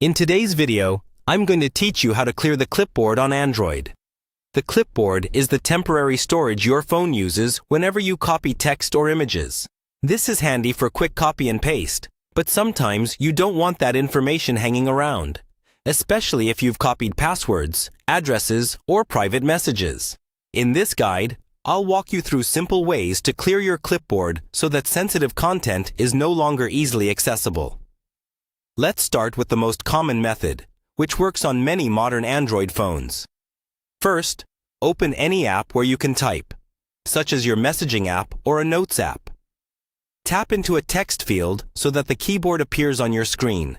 In today's video, I'm going to teach you how to clear the clipboard on Android. The clipboard is the temporary storage your phone uses whenever you copy text or images. This is handy for quick copy and paste, but sometimes you don't want that information hanging around, especially if you've copied passwords, addresses, or private messages. In this guide, I'll walk you through simple ways to clear your clipboard so that sensitive content is no longer easily accessible. Let's start with the most common method, which works on many modern Android phones. First, open any app where you can type, such as your messaging app or a notes app. Tap into a text field so that the keyboard appears on your screen.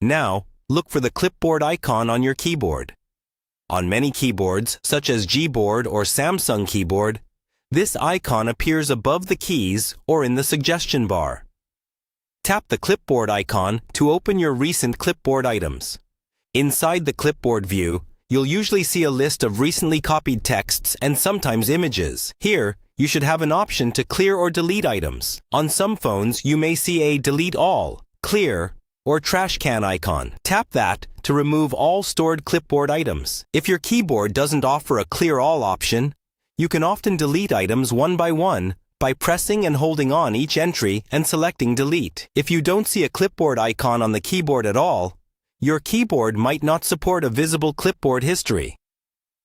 Now, look for the clipboard icon on your keyboard. On many keyboards, such as Gboard or Samsung keyboard, this icon appears above the keys or in the suggestion bar. Tap the clipboard icon to open your recent clipboard items. Inside the clipboard view, you'll usually see a list of recently copied texts and sometimes images. Here, you should have an option to clear or delete items. On some phones, you may see a Delete All, Clear, or Trash Can icon. Tap that to remove all stored clipboard items. If your keyboard doesn't offer a Clear All option, you can often delete items one by one by pressing and holding on each entry and selecting Delete. If you don't see a clipboard icon on the keyboard at all, your keyboard might not support a visible clipboard history.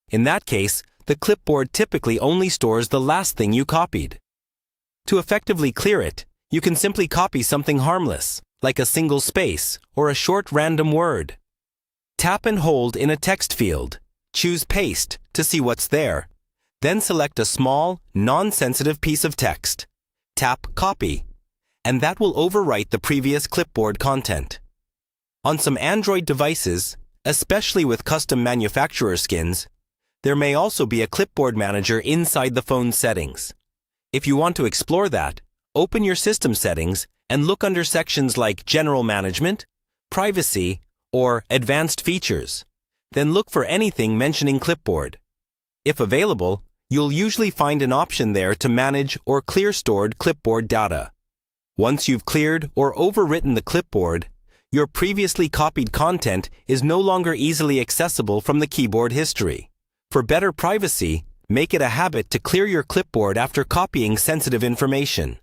In that case, the clipboard typically only stores the last thing you copied. To effectively clear it, you can simply copy something harmless, like a single space or a short random word. Tap and hold in a text field. Choose Paste to see what's there. Then select a small, non-sensitive piece of text. Tap Copy, and that will overwrite the previous clipboard content. On some Android devices, especially with custom manufacturer skins, there may also be a clipboard manager inside the phone's settings. If you want to explore that, open your system settings and look under sections like General Management, Privacy, or Advanced Features. Then look for anything mentioning clipboard. If available, you'll usually find an option there to manage or clear stored clipboard data. Once you've cleared or overwritten the clipboard, your previously copied content is no longer easily accessible from the keyboard history. For better privacy, make it a habit to clear your clipboard after copying sensitive information.